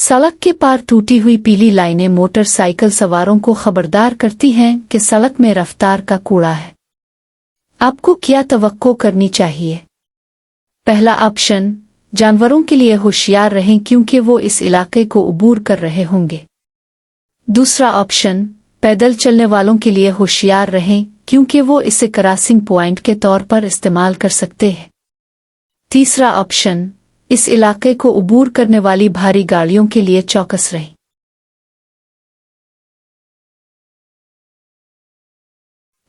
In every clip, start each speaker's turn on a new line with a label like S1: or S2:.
S1: सड़क के पार टूटी हुई पीली लाइनें मोटरसाइकिल सवारों को खबरदार करती हैं कि सड़क में रफ्तार का कूड़ा है। आपको क्या तवक्को करनी चाहिए? पहला ऑप्शन, जानवरों के लिए होशियार रहें क्योंकि वो इस इलाके को अबूर कर रहे होंगे। दूसरा ऑप्शन, पैदल चलने वालों के लिए होशियार रहें क्योंकि वो इसे क्रॉसिंग पॉइंट के तौर पर इस्तेमाल कर सकते हैं। तीसरा ऑप्शन, इस इलाके को अबूर करने वाली भारी गाड़ियों के लिए चौकस रहें।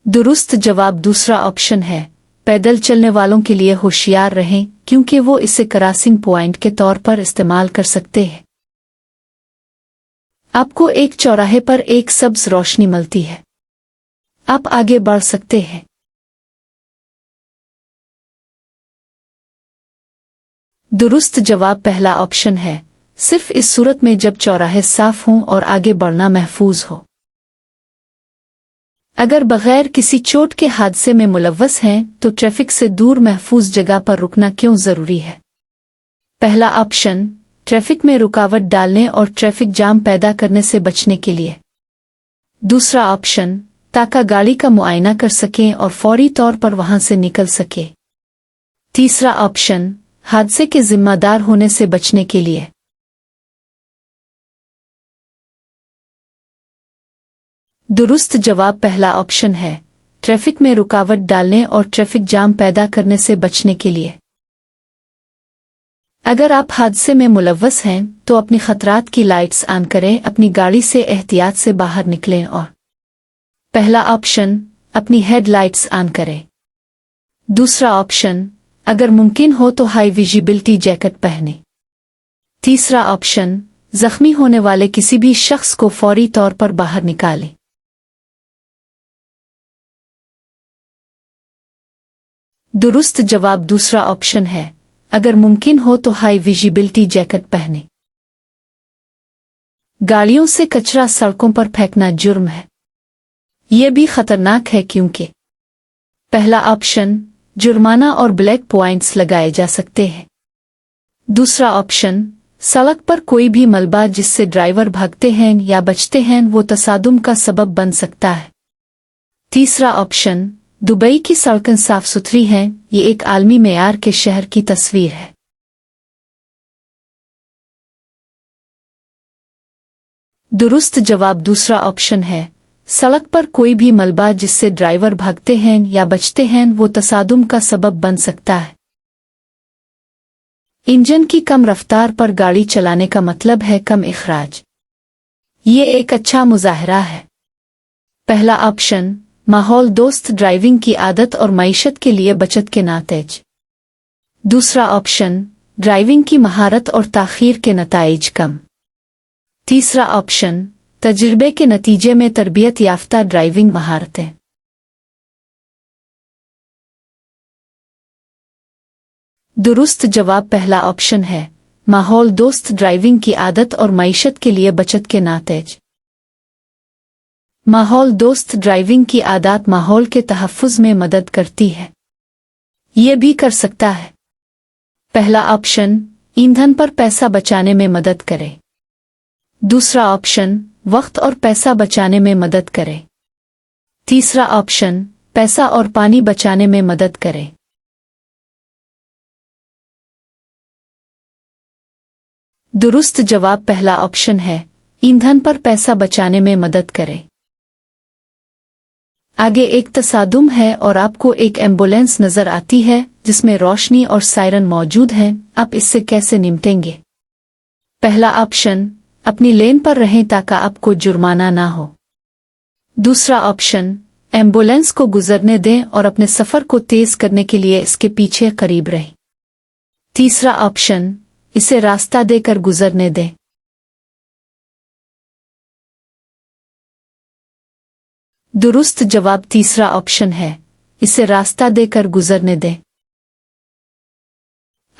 S1: दुरुस्त जवाब दूसरा ऑप्शन है, पैदल चलने वालों के लिए होशियार रहें क्योंकि वो इसे क्रॉसिंग पॉइंट के तौर पर इस्तेमाल कर सकते हैं। आपको एक चौराहे पर एक सब्ज रोशनी मिलती है। आप आगे बढ़ सकते हैं। दुरुस्त जवाब पहला ऑप्शन है, सिर्फ इस सूरत में जब चौराहे साफ हों और आगे बढ़ना महफूज हो। अगर बगैर किसी चोट के हादसे में मुलव्वस हैं तो ट्रैफिक से दूर महफूज जगह पर रुकना क्यों जरूरी है? पहला ऑप्शन, ट्रैफिक में रुकावट डालने और ट्रैफिक जाम पैदा करने से बचने के लिए। दूसरा ऑप्शन, ताकि गाड़ी का मुआयना कर सकें और फौरी तौर पर वहां से निकल सके। तीसरा ऑप्शन, हादसे के जिम्मेदार होने से बचने के लिए। दुरुस्त जवाब पहला ऑप्शन है, ट्रैफिक में रुकावट डालने और ट्रैफिक जाम पैदा करने से बचने के लिए। अगर आप हादसे में मुलव्वस हैं तो अपनी खतरात की लाइट्स ऑन करें, अपनी गाड़ी से एहतियात से बाहर निकलें और पहला ऑप्शन, अपनी हेडलाइट्स ऑन करें। दूसरा ऑप्शन, अगर मुमकिन हो तो हाई विजिबिलिटी जैकेट पहने। तीसरा ऑप्शन, जख्मी होने वाले किसी भी शख्स को फौरी तौर पर बाहर निकालें। दुरुस्त जवाब दूसरा ऑप्शन है, अगर मुमकिन हो तो हाई विजिबिलिटी जैकेट पहने। गाड़ियों से कचरा सड़कों पर फेंकना जुर्म है। यह भी खतरनाक है क्योंकि पहला ऑप्शन, जुर्माना और ब्लैक पॉइंट्स लगाए जा सकते हैं। दूसरा ऑप्शन, सड़क पर कोई भी मलबा जिससे ड्राइवर भागते हैं या बचते हैं वो तसादुम का सबब बन सकता है। तीसरा ऑप्शन, दुबई की सड़कें साफ सुथरी हैं, ये एक आलमी मेयार के शहर की तस्वीर है। दुरुस्त जवाब दूसरा ऑप्शन है, सड़क पर कोई भी मलबा जिससे ड्राइवर भागते हैं या बचते हैं वो तसादुम का सबब बन सकता है। इंजन की कम रफ्तार पर गाड़ी चलाने का मतलब है कम इखराज। ये एक अच्छा मुजाहरा है। पहला ऑप्शन, माहौल दोस्त ड्राइविंग की आदत और मईशत के लिए बचत के नातेज। दूसरा ऑप्शन, ड्राइविंग की महारत और ताखीर के नताइज कम। तीसरा ऑप्शन, तजुर्बे के नतीजे में तरबियत याफ्ता ड्राइविंग महारतें। दुरुस्त जवाब पहला ऑप्शन है, माहौल दोस्त ड्राइविंग की आदत और मईशत के लिए बचत के नातेज। माहौल दोस्त ड्राइविंग की आदत माहौल के तहफ़्फ़ुज़ में मदद करती है। ये भी कर सकता है। पहला ऑप्शन, ईंधन पर पैसा बचाने में मदद करे। दूसरा ऑप्शन, वक्त और पैसा बचाने में मदद करे। तीसरा ऑप्शन, पैसा और पानी बचाने में मदद करे। दुरुस्त जवाब पहला ऑप्शन है, ईंधन पर पैसा बचाने में मदद करे। आगे एक तसादुम है और आपको एक एम्बुलेंस नजर आती है जिसमें रोशनी और सायरन मौजूद हैं। आप इससे कैसे निपटेंगे? पहला ऑप्शन, अपनी लेन पर रहें ताकि आपको जुर्माना ना हो। दूसरा ऑप्शन, एम्बुलेंस को गुजरने दें और अपने सफर को तेज करने के लिए इसके पीछे करीब रहें। तीसरा ऑप्शन, इसे रास्ता देकर गुजरने दें। दुरुस्त जवाब तीसरा ऑप्शन है, इसे रास्ता देकर गुजरने दें।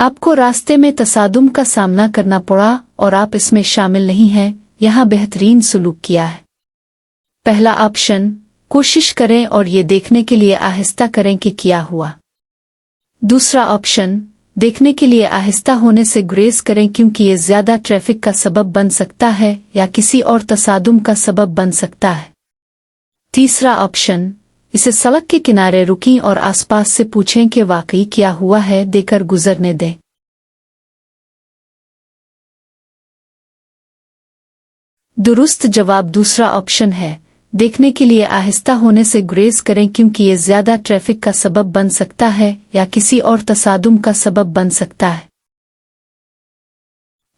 S1: आपको रास्ते में तसादुम का सामना करना पड़ा और आप इसमें शामिल नहीं हैं, यहाँ बेहतरीन सलूक किया है। पहला ऑप्शन, कोशिश करें और ये देखने के लिए आहिस्ता करें कि क्या हुआ। दूसरा ऑप्शन, देखने के लिए आहिस्ता होने से गुरेज करें क्योंकि ये ज्यादा ट्रैफिक का सबब बन सकता है या किसी और तसादुम का सबब बन सकता है। तीसरा ऑप्शन, इसे सड़क के किनारे रुकीं और आसपास से पूछें कि वाकई क्या हुआ है, देकर गुजरने दें। दुरुस्त जवाब दूसरा ऑप्शन है, देखने के लिए आहिस्ता होने से गुरेज करें क्योंकि ये ज्यादा ट्रैफिक का सबब बन सकता है या किसी और तसादुम का सबब बन सकता है।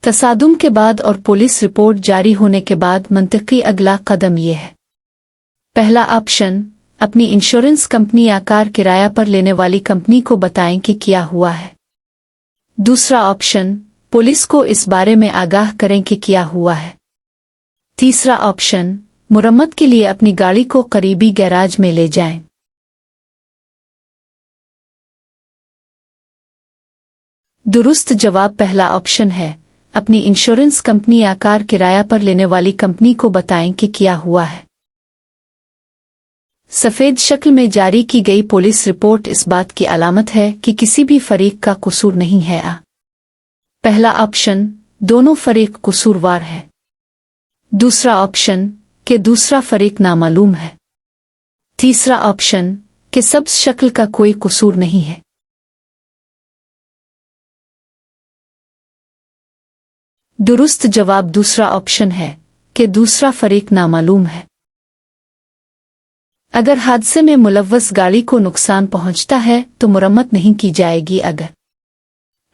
S1: तसादुम के बाद और पुलिस रिपोर्ट जारी होने के बाद मंतकी अगला कदम ये है। पहला ऑप्शन, अपनी इंश्योरेंस कंपनी या कार किराया पर लेने वाली कंपनी को बताएं कि क्या हुआ है। दूसरा ऑप्शन, पुलिस को इस बारे में आगाह करें कि क्या हुआ है। तीसरा ऑप्शन, मुरम्मत के लिए अपनी गाड़ी को करीबी गैराज में ले जाएं। दुरुस्त जवाब पहला ऑप्शन है, अपनी इंश्योरेंस कंपनी या कार किराया पर लेने वाली कंपनी को बताएं कि क्या हुआ है। सफेद शक्ल में जारी की गई पुलिस रिपोर्ट इस बात की अलामत है कि किसी भी फरीक का कसूर नहीं है। पहला ऑप्शन, दोनों फरीक कसूरवार है। दूसरा ऑप्शन, कि दूसरा फरीक नामालूम है। तीसरा ऑप्शन, कि सब शक्ल का कोई कसूर नहीं है। दुरुस्त जवाब दूसरा ऑप्शन है, कि दूसरा फरीक नामालूम है। अगर हादसे में मुलव्वस गाड़ी को नुकसान पहुंचता है तो मुरम्मत नहीं की जाएगी। अगर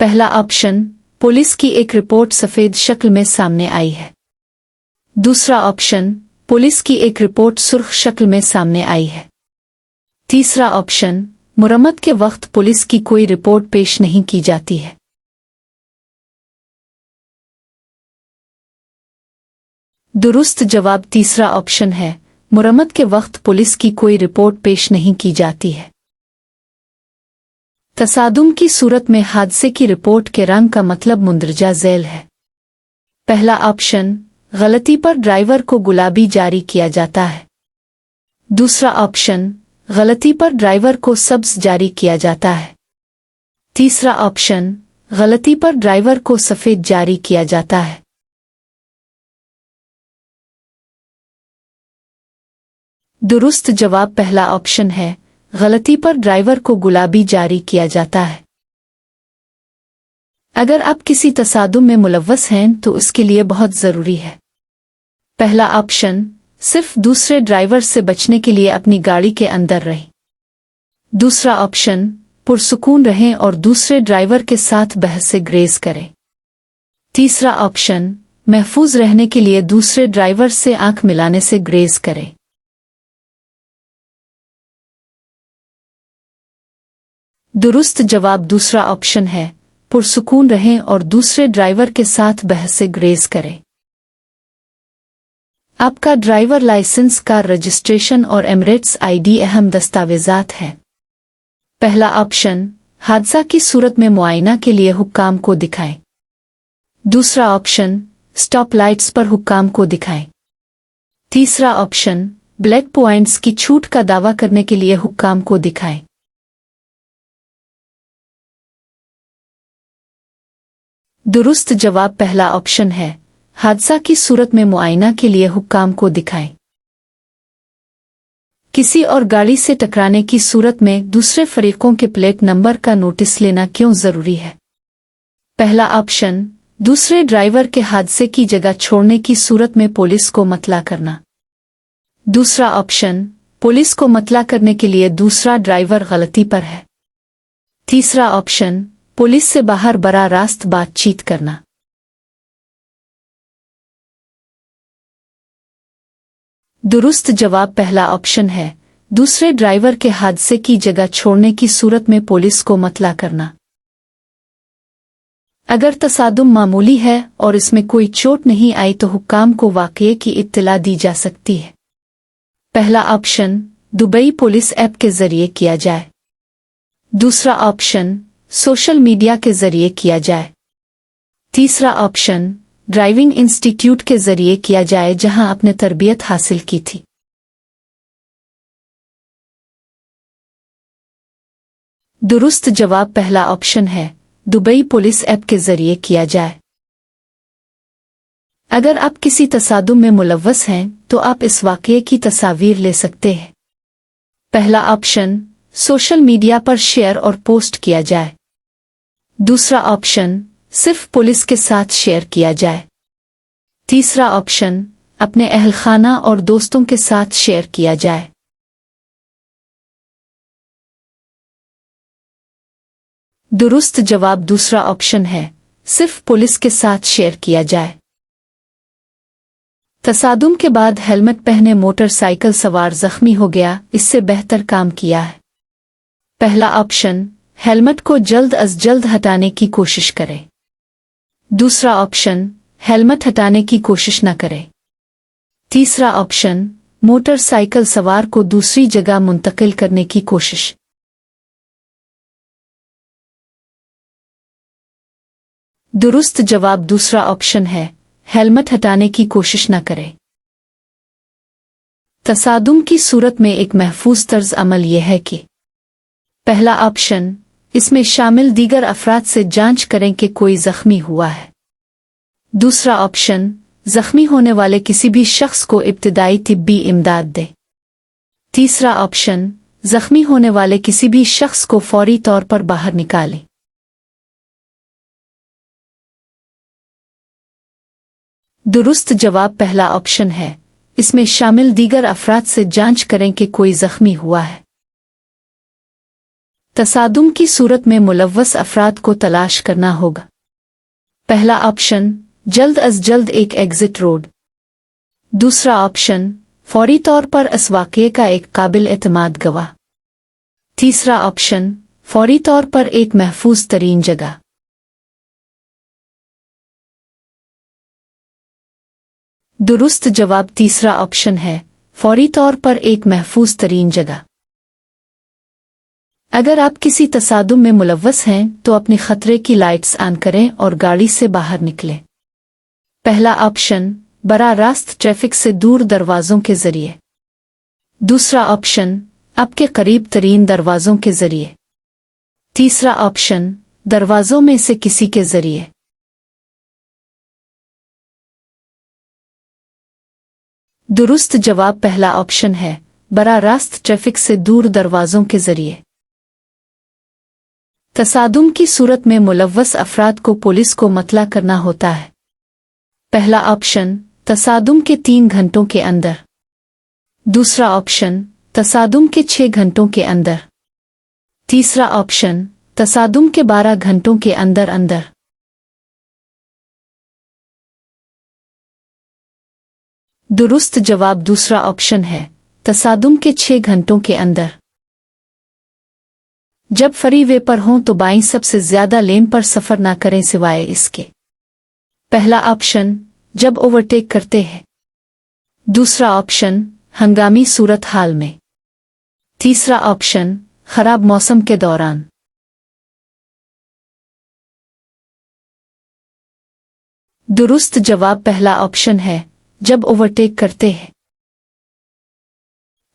S1: पहला ऑप्शन, पुलिस की एक रिपोर्ट सफेद शक्ल में सामने आई है। दूसरा ऑप्शन, पुलिस की एक रिपोर्ट सुर्ख शक्ल में सामने आई है। तीसरा ऑप्शन, मुरम्मत के वक्त पुलिस की कोई रिपोर्ट पेश नहीं की जाती है। दुरुस्त जवाब तीसरा ऑप्शन है, मुरम्मत के वक्त पुलिस की कोई रिपोर्ट पेश नहीं की जाती है। तसादुम की सूरत में हादसे की रिपोर्ट के रंग का मतलब मुंदरजा झैल है। पहला ऑप्शन, गलती पर ड्राइवर को गुलाबी जारी किया जाता है। दूसरा ऑप्शन, गलती पर ड्राइवर को सब्ज जारी किया जाता है। तीसरा ऑप्शन, गलती पर ड्राइवर को सफेद जारी किया जाता है। दुरुस्त जवाब पहला ऑप्शन है, गलती पर ड्राइवर को गुलाबी जारी किया जाता है। अगर आप किसी तसादुम में मुलव्वस हैं तो उसके लिए बहुत ज़रूरी है। पहला ऑप्शन, सिर्फ दूसरे ड्राइवर से बचने के लिए अपनी गाड़ी के अंदर रहें। दूसरा ऑप्शन, पुरसुकून रहें और दूसरे ड्राइवर के साथ बहस से ग्रेज करें। तीसरा ऑप्शन, महफूज रहने के लिए दूसरे ड्राइवर से आंख मिलाने से ग्रेज करें। दुरुस्त जवाब दूसरा ऑप्शन है, पुरसुकून रहें और दूसरे ड्राइवर के साथ बहस से ग्रेज करें। आपका ड्राइवर लाइसेंस, कार रजिस्ट्रेशन और एमिरेट्स आईडी अहम दस्तावेजात हैं। पहला ऑप्शन, हादसा की सूरत में मुआयना के लिए हुक्काम को दिखाएं। दूसरा ऑप्शन, स्टॉप लाइट्स पर हुक्काम को दिखाएं। तीसरा ऑप्शन, ब्लैक पॉइंट्स की छूट का दावा करने के लिए हुक्काम को दिखाएं। दुरुस्त जवाब पहला ऑप्शन है, हादसा की सूरत में मुआयना के लिए हुक्काम को दिखाएं। किसी और गाड़ी से टकराने की सूरत में दूसरे फरीकों के प्लेट नंबर का नोटिस लेना क्यों जरूरी है? पहला ऑप्शन, दूसरे ड्राइवर के हादसे की जगह छोड़ने की सूरत में पुलिस को मतला करना। दूसरा ऑप्शन, पुलिस को मतला करने के लिए दूसरा ड्राइवर गलती पर है। तीसरा ऑप्शन, पुलिस से बाहर बराह रास्त बातचीत करना। दुरुस्त जवाब पहला ऑप्शन है, दूसरे ड्राइवर के हादसे की जगह छोड़ने की सूरत में पुलिस को मतला करना। अगर तसादुम मामूली है और इसमें कोई चोट नहीं आई तो हुक्काम को वाक़ये की इत्तला दी जा सकती है। पहला ऑप्शन, दुबई पुलिस ऐप के जरिए किया जाए। दूसरा ऑप्शन, सोशल मीडिया के जरिए किया जाए। तीसरा ऑप्शन, ड्राइविंग इंस्टीट्यूट के जरिए किया जाए जहां आपने तरबियत हासिल की थी। दुरुस्त जवाब पहला ऑप्शन है, दुबई पुलिस ऐप के जरिए किया जाए। अगर आप किसी तसादुम में मुलव्वस हैं तो आप इस वाक़ये की तस्वीर ले सकते हैं। पहला ऑप्शन, सोशल मीडिया पर शेयर और पोस्ट किया जाए। दूसरा ऑप्शन, सिर्फ पुलिस के साथ शेयर किया जाए। तीसरा ऑप्शन, अपने अहल खाना और दोस्तों के साथ शेयर किया जाए। दुरुस्त जवाब दूसरा ऑप्शन है, सिर्फ पुलिस के साथ शेयर किया जाए। तसादुम के बाद हेलमेट पहने मोटरसाइकिल सवार जख्मी हो गया, इससे बेहतर काम किया है। पहला ऑप्शन, हेलमेट को जल्द अज जल्द हटाने की कोशिश करें। दूसरा ऑप्शन, हेलमेट हटाने की कोशिश न करें। तीसरा ऑप्शन, मोटरसाइकिल सवार को दूसरी जगह मुंतकिल करने की कोशिश। दुरुस्त जवाब दूसरा ऑप्शन है, हेलमेट हटाने की कोशिश न करें। तसादुम की सूरत में एक महफूज तर्ज अमल यह है कि पहला ऑप्शन, इसमें शामिल दीगर अफराद से जांच करें कि कोई जख्मी हुआ है। दूसरा ऑप्शन, जख्मी होने वाले किसी भी शख्स को इब्तिदाई तिब्बी इमदाद दे। तीसरा ऑप्शन, जख्मी होने वाले किसी भी शख्स को फौरी तौर पर बाहर निकालें। दुरुस्त जवाब पहला ऑप्शन है, इसमें शामिल दीगर अफराद से जांच करें कि कोई जख्मी हुआ है। तसादुम की सूरत में मुलव्वस अफराद को तलाश करना होगा। पहला ऑप्शन, जल्द अज जल्द एक एग्जिट रोड। दूसरा ऑप्शन, फौरी तौर पर इस वाक़ये का एक काबिल एतमाद गवाह। तीसरा ऑप्शन, फौरी तौर पर एक महफूज तरीन जगह। दुरुस्त जवाब तीसरा ऑप्शन है, फौरी तौर पर एक महफूज तरीन जगह। अगर आप किसी तसादुम में मुलव्वस हैं तो अपनी खतरे की लाइट्स ऑन करें और गाड़ी से बाहर निकलें। पहला ऑप्शन, बराह रास्त ट्रैफिक से दूर दरवाजों के जरिए। दूसरा ऑप्शन, आपके करीब तरीन दरवाजों के जरिए। तीसरा ऑप्शन, दरवाजों में से किसी के जरिए। दुरुस्त जवाब पहला ऑप्शन है, बराह रास्त ट्रैफिक से दूर दरवाजों के जरिए। तसादुम की सूरत में मुलव्वस अफराद को पुलिस को मतला करना होता है। पहला ऑप्शन, तसादुम के 3 घंटों के अंदर। दूसरा ऑप्शन, तसादुम के 6 घंटों के अंदर। तीसरा ऑप्शन, तसादुम के 12 घंटों के अंदर अंदर। दुरुस्त जवाब दूसरा ऑप्शन है, तसादुम के 6 घंटों के अंदर। जब फ्री वे पर हों तो बाईं सबसे ज्यादा लेन पर सफर ना करें सिवाय इसके। पहला ऑप्शन, जब ओवरटेक करते हैं। दूसरा ऑप्शन, हंगामी सूरत हाल में। तीसरा ऑप्शन, खराब मौसम के दौरान। दुरुस्त जवाब पहला ऑप्शन है, जब ओवरटेक करते हैं।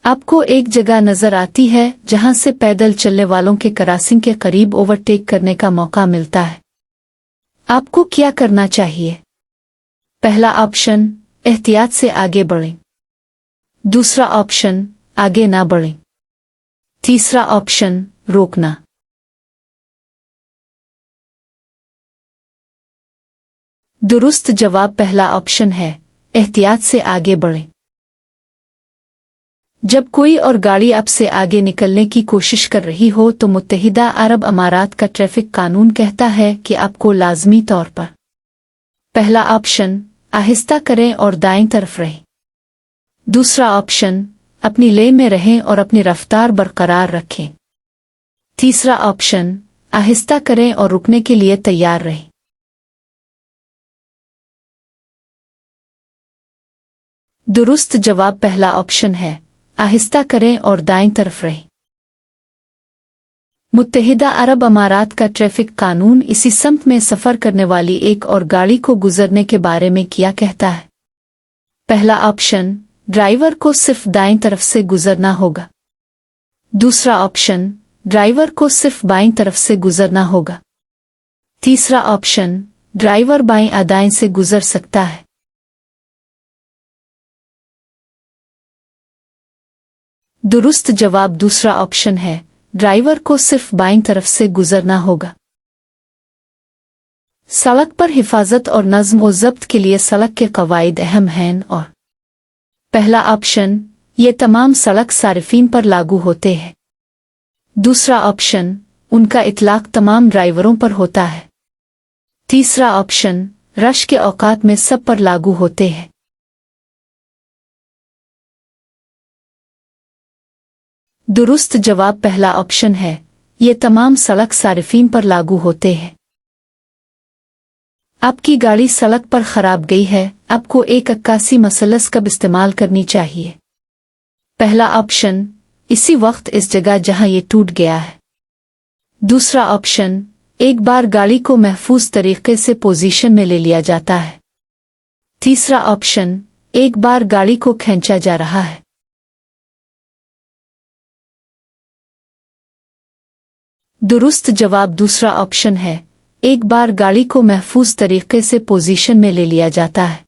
S1: आपको एक जगह नजर आती है जहां से पैदल चलने वालों के क्रॉसिंग के करीब ओवरटेक करने का मौका मिलता है। आपको क्या करना चाहिए? पहला ऑप्शन, एहतियात से आगे बढ़ें। दूसरा ऑप्शन, आगे ना बढ़ें। तीसरा ऑप्शन, रोकना। दुरुस्त जवाब पहला ऑप्शन है, एहतियात से आगे बढ़ें। जब कोई और गाड़ी आपसे आगे निकलने की कोशिश कर रही हो तो मुत्तहिदा अरब अमारात का ट्रैफिक कानून कहता है कि आपको लाजमी तौर पर पहला ऑप्शन, आहिस्ता करें और दाएं तरफ रहें। दूसरा ऑप्शन, अपनी लेन में रहें और अपनी रफ्तार बरकरार रखें। तीसरा ऑप्शन, आहिस्ता करें और रुकने के लिए तैयार रहें। दुरुस्त जवाब पहला ऑप्शन है, आहिस्ता करें और दाएं तरफ रहें। मुत्तहिदा अरब अमारात का ट्रैफिक कानून इसी समत में सफर करने वाली एक और गाड़ी को गुजरने के बारे में क्या कहता है? पहला ऑप्शन, ड्राइवर को सिर्फ दाएं तरफ से गुजरना होगा। दूसरा ऑप्शन, ड्राइवर को सिर्फ बाईं तरफ से गुजरना होगा। तीसरा ऑप्शन, ड्राइवर बाएं या दाएं से गुजर सकता है। दुरुस्त जवाब दूसरा ऑप्शन है, ड्राइवर को सिर्फ बाईं तरफ से गुजरना होगा। सड़क पर हिफाजत और नज़्म व ज़ब्त के लिए सड़क के कवायद अहम हैं और पहला ऑप्शन, ये तमाम सड़क सारिफीन पर लागू होते हैं। दूसरा ऑप्शन, उनका इतलाक तमाम ड्राइवरों पर होता है। तीसरा ऑप्शन, रश के औकात में सब पर लागू होते हैं। दुरुस्त जवाब पहला ऑप्शन है, ये तमाम सड़क सारिफीन पर लागू होते हैं। आपकी गाड़ी सड़क पर खराब गई है, आपको एक 81 मसलस कब इस्तेमाल करनी चाहिए। पहला ऑप्शन, इसी वक्त इस जगह जहां ये टूट गया है। दूसरा ऑप्शन, एक बार गाड़ी को महफूज तरीके से पोजीशन में ले लिया जाता है। तीसरा ऑप्शन, एक बार गाड़ी को खींचा जा रहा है। दुरुस्त जवाब दूसरा ऑप्शन है, एक बार गाड़ी को महफूज तरीके से पोजीशन में ले लिया जाता है।